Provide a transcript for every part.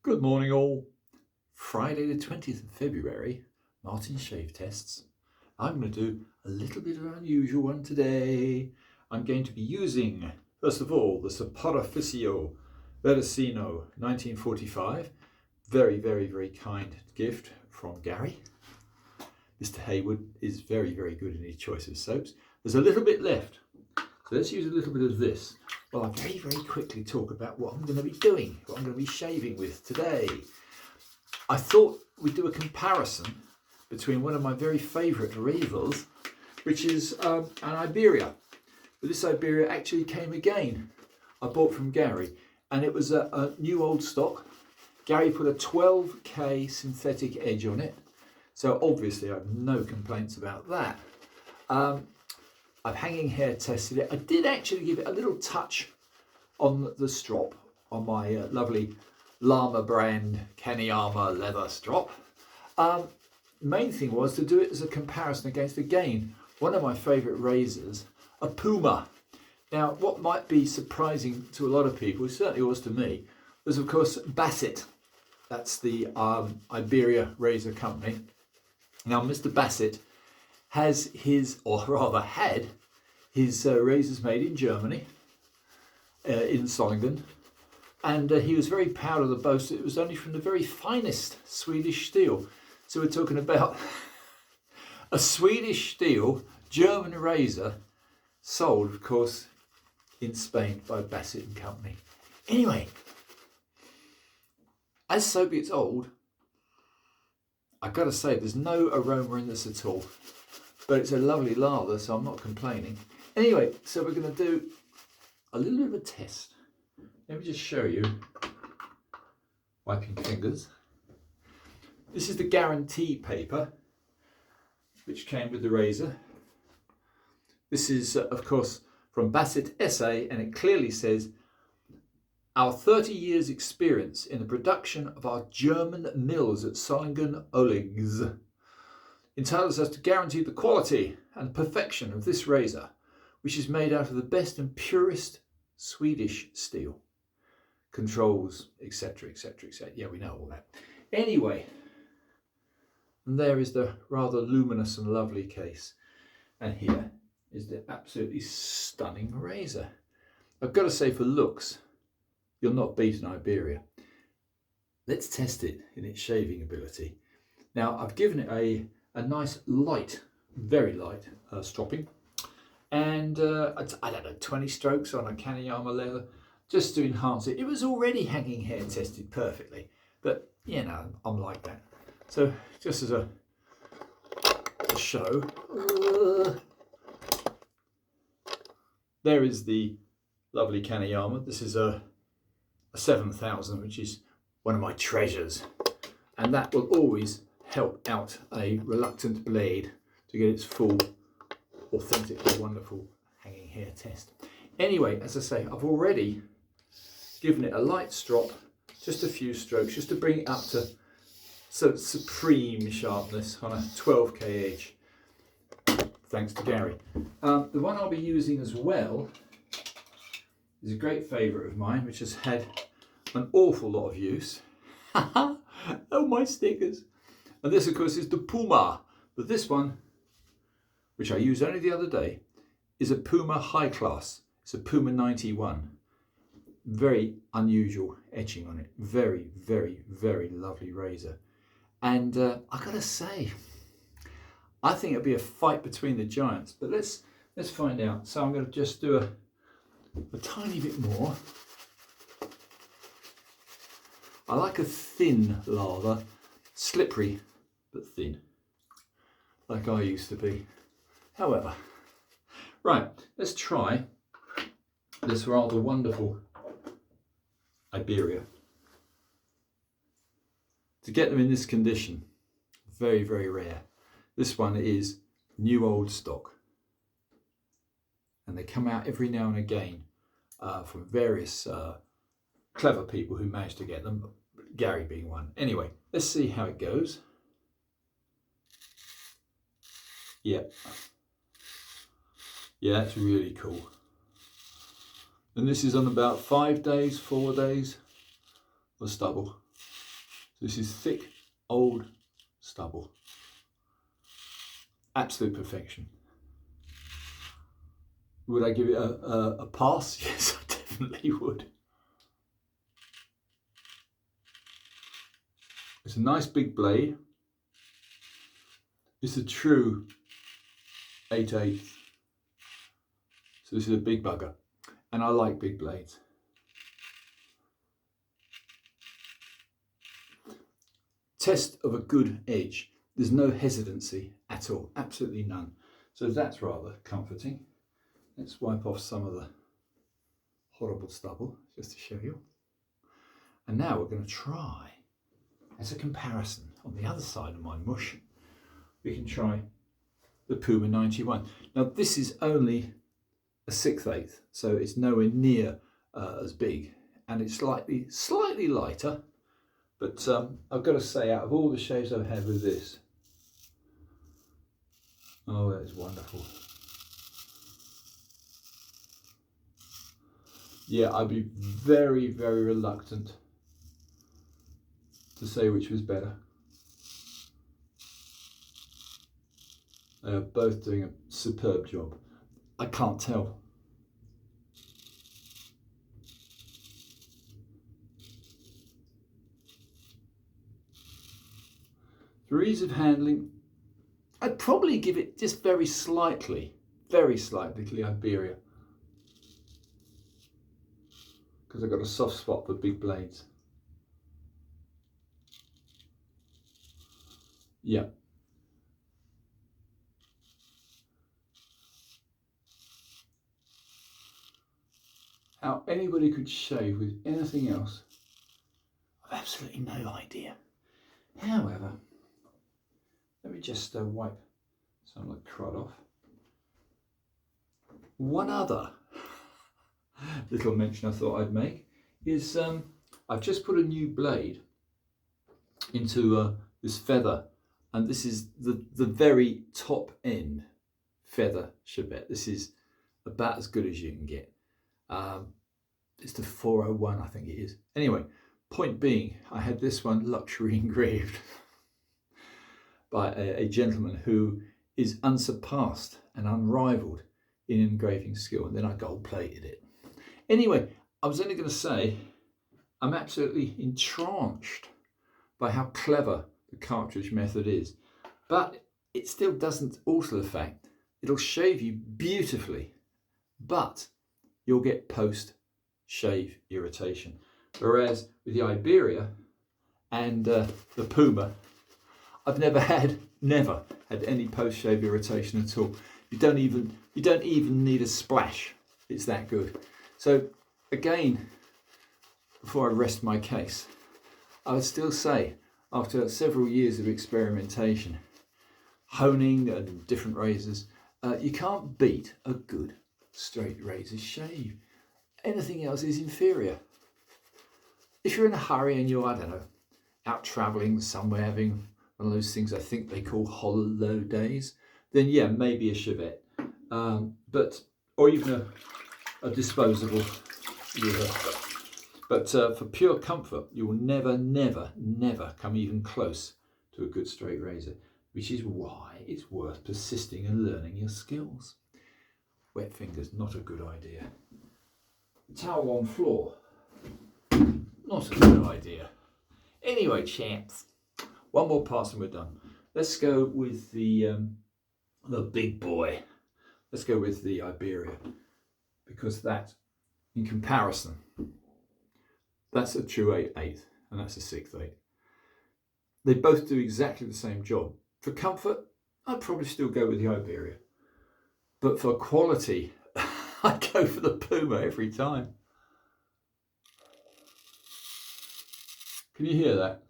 Good morning all. Friday the 20th of February, Martin shave tests. I'm going to do a little bit of an unusual one today. I'm going to be using, first of all, the Saporificio Veracino 1945. Very, very, very kind gift from Gary. Mr. Haywood is very, very good in his choice of soaps. There's a little bit left, so let's use a little bit of this. Well, I'll very, very quickly talk about what I'm going to be doing, what I'm going to be shaving with today. I thought we'd do a comparison between one of my very favourite razors, which is an Iberia. But this Iberia actually came again. I bought from Gary, and it was a new old stock. Gary put a 12K synthetic edge on it, so obviously I have no complaints about that. I've hanging hair tested it. I did actually give it a little touch on the strop on my lovely Llama brand Kaniyama leather strop. Main thing was to do it as a comparison against, again, one of my favourite razors, a Puma. Now, what might be surprising to a lot of people, it certainly was to me, was of course Bassett. That's the Iberia razor company. Now, Mr. Bassett has his, or rather had, his razors made in Germany, in Solingen, and he was very proud of the boast that it was only from the very finest Swedish steel. So we're talking about a Swedish steel German razor sold, of course, in Spain by Bassett and Company. Anyway, as soap gets old, I've got to say there's no aroma in this at all. But it's a lovely lather, so I'm not complaining. Anyway, so we're going to do a little bit of a test. Let me just show you. Wiping fingers. This is the guarantee paper, which came with the razor. This is, of course, from Bassett SA, and it clearly says, our 30 years experience in the production of our German mills at Solingen Olegs entitles us to guarantee the quality and perfection of this razor, which is made out of the best and purest Swedish steel. Controls, etc., etc., etc. Yeah, we know all that. Anyway, and there is the rather luminous and lovely case. And here is the absolutely stunning razor. I've got to say, for looks, you'll not beat an Iberia. Let's test it in its shaving ability. Now, I've given it a nice light, very light stropping, and I don't know, 20 strokes on a Kaniyama leather just to enhance it. It was already hanging hair tested perfectly, but you know, I'm like that. So just as a show, there is the lovely Kaniyama. This is a 7000, which is one of my treasures, and that will always help out a reluctant blade to get its full, authentically wonderful hanging hair test. Anyway, as I say, I've already given it a light strop, just a few strokes, just to bring it up to sort of supreme sharpness on a 12K edge, thanks to Gary. The one I'll be using as well is a great favourite of mine, which has had an awful lot of use. Oh, my stickers. And this, of course, is the Puma. But this one, which I used only the other day, is a Puma high class. It's a Puma 91. Very unusual etching on it. Very, very, very lovely razor. And I gotta say, I think it'll be a fight between the giants. But let's find out. So I'm going to just do a tiny bit more. I like a thin lather, slippery but thin, like I used to be. However, right, let's try this rather wonderful Iberia. To get them in this condition, very, very rare. This one is new old stock, and they come out every now and again from various clever people who managed to get them, Gary being one. Anyway, let's see how it goes. Yeah, that's really cool. And this is on about 5 days, 4 days of stubble. So this is thick, old stubble. Absolute perfection. Would I give it a pass? Yes, I definitely would. It's a nice big blade. It's a true 8/8. So this is a big bugger. And I like big blades. Test of a good edge. There's no hesitancy at all, absolutely none. So that's rather comforting. Let's wipe off some of the horrible stubble just to show you. And now we're going to try, as a comparison, on the other side of my mush, we can try the Puma 91. Now this is only a 6/8, so it's nowhere near as big, and it's slightly lighter. But I've got to say, out of all the shaves I've had with this, oh, that is wonderful. Yeah, I'd be very, very reluctant to say which was better. They are both doing a superb job. I can't tell. For ease of handling, I'd probably give it just very slightly to the Iberia, because I've got a soft spot for big blades. Yeah. How anybody could shave with anything else, I've absolutely no idea. However, let me just wipe some of the crud off. One other little mention I thought I'd make is I've just put a new blade into this feather, and this is the very top end feather chevet. This is about as good as you can get. It's the 401, I think it is. Anyway, point being, I had this one luxury engraved by a gentleman who is unsurpassed and unrivaled in engraving skill, and then I gold plated it. Anyway, I was only going to say I'm absolutely entranced by how clever the cartridge method is, but it still doesn't alter the fact it'll shave you beautifully, but you'll get post shave irritation. Whereas with the Iberia and the Puma, I've never had any post shave irritation at all. You don't even need a splash. It's that good. So again, before I rest my case, I would still say, after several years of experimentation, honing and different razors, you can't beat a good straight razor shave. Anything else is inferior. If you're in a hurry and you're, I don't know, out travelling somewhere, having one of those things I think they call hollow days, then yeah, maybe a chevet, or even a disposable. Yeah. But for pure comfort, you will never come even close to a good straight razor, which is why it's worth persisting and learning your skills. Wet fingers, not a good idea. Towel on floor, not a good idea. Anyway, chaps, one more pass and we're done. Let's go with the big boy. Let's go with the Iberia, because that, in comparison, that's a true 8/8 and that's a 6/8. They both do exactly the same job. For comfort, I'd probably still go with the Iberia, but for quality, I'd go for the Puma every time. Can you hear that?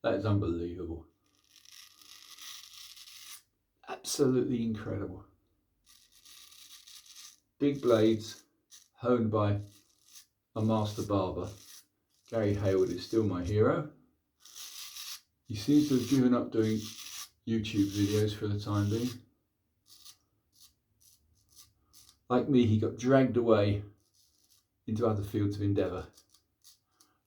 That is unbelievable. Absolutely incredible. Big blades, honed by a master barber. Gary Hayward is still my hero. He seems to have given up doing YouTube videos for the time being. Like me, he got dragged away into other fields of endeavour.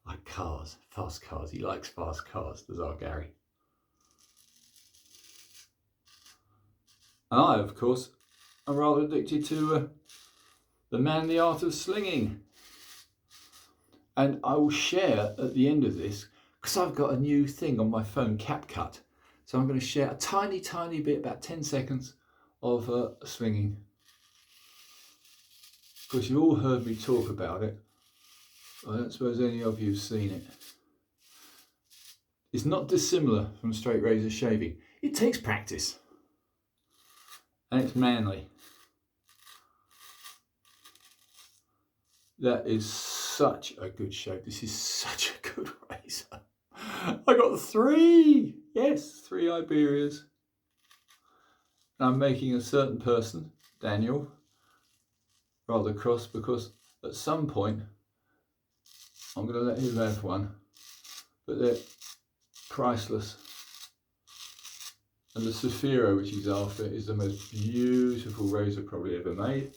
like cars, fast cars. He likes fast cars, does our Gary. And I, of course, am rather addicted to the manly art of slinging. And I will share at the end of this, because I've got a new thing on my phone, CapCut. So I'm going to share a tiny, tiny bit, about 10 seconds of slinging. Of course, you've all heard me talk about it. I don't suppose any of you have seen it. It's not dissimilar from straight razor shaving. It takes practice. And it's manly. That is such a good shave. This is such a good razor. I got 3. Yes, 3 Iberias. And I'm making a certain person, Daniel, rather cross because at some point I'm going to let him have one. But they're priceless. And the Saphiro, which he's after, is the most beautiful razor probably ever made.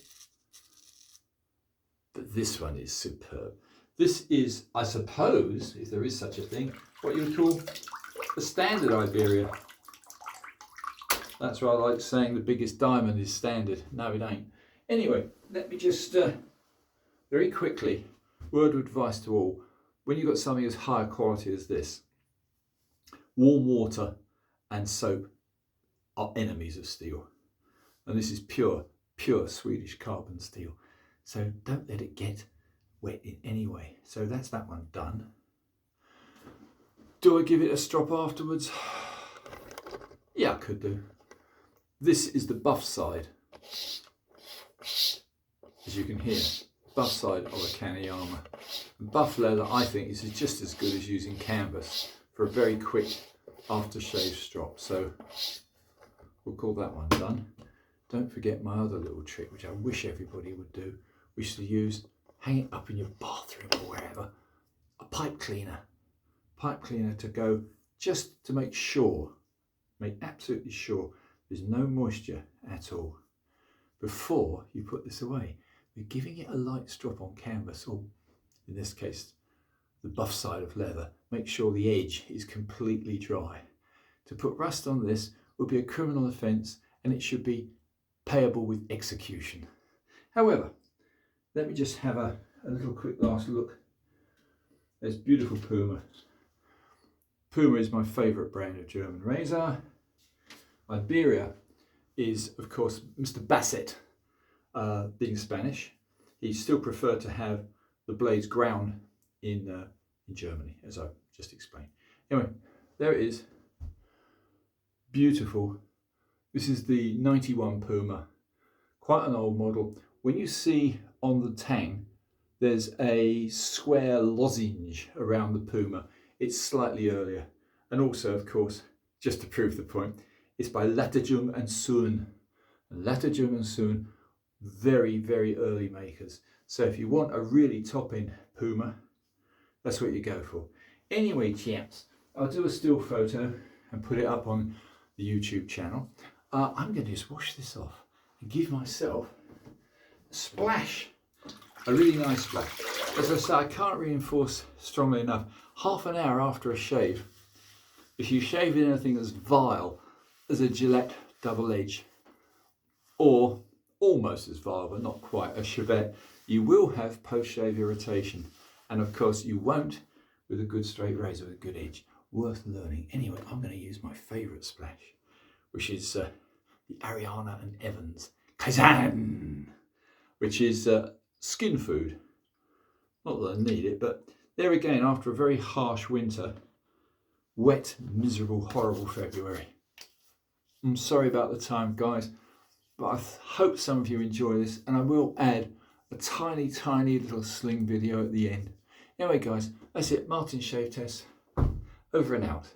But this one is superb. This is, I suppose, if there is such a thing, what you would call the standard Iberia. That's why I like saying the biggest diamond is standard. No, it ain't. Anyway, let me just very quickly, word of advice to all. When you've got something as high quality as this, warm water and soap are enemies of steel. And this is pure Swedish carbon steel. So don't let it get wet in any way. So that's that one done. Do I give it a strop afterwards? Yeah, I could do. This is the buff side. As you can hear, buff side of a Kaneyama. Buff leather, I think, is just as good as using canvas for a very quick aftershave strop. So we'll call that one done. Don't forget my other little trick, which I wish everybody would do, which is to use, hang it up in your bathroom or wherever, a pipe cleaner. Pipe cleaner to go just to make sure, make absolutely sure there's no moisture at all before you put this away. We're giving it a light strop on canvas, or in this case, the buff side of leather. Make sure the edge is completely dry. To put rust on this would be a criminal offence and it should be payable with execution. However, let me just have a little quick last look. There's beautiful Puma. Puma is my favourite brand of German razor. Iberia is, of course, Mr. Bassett, being Spanish. He still preferred to have the blades ground in Germany, as I just explained. Anyway, there it is. Beautiful. This is the 91 Puma, quite an old model. When you see on the tang, there's a square lozenge around the Puma. It's slightly earlier. And also, of course, just to prove the point, it's by Latterjung and Sohn. Latterjung and Sohn, very, very early makers. So if you want a really top-end Puma, that's what you go for. Anyway, chaps, I'll do a still photo and put it up on the YouTube channel. I'm going to just wash this off and give myself a splash, a really nice splash. As I say, I can't reinforce strongly enough. Half an hour after a shave, if you shave anything as vile as a Gillette double edge, or almost as vile but not quite, a Chevette, you will have post-shave irritation. And of course you won't with a good straight razor with a good edge. Worth learning. Anyway, I'm going to use my favourite splash, which is the Ariana and Evans Kaizen, which is skin food. Not that I need it, but there again, after a very harsh winter, wet, miserable, horrible February. I'm sorry about the time, guys, but I hope some of you enjoy this, and I will add a tiny, tiny little sling video at the end. Anyway, guys, that's it. Martin Shave Test, over and out.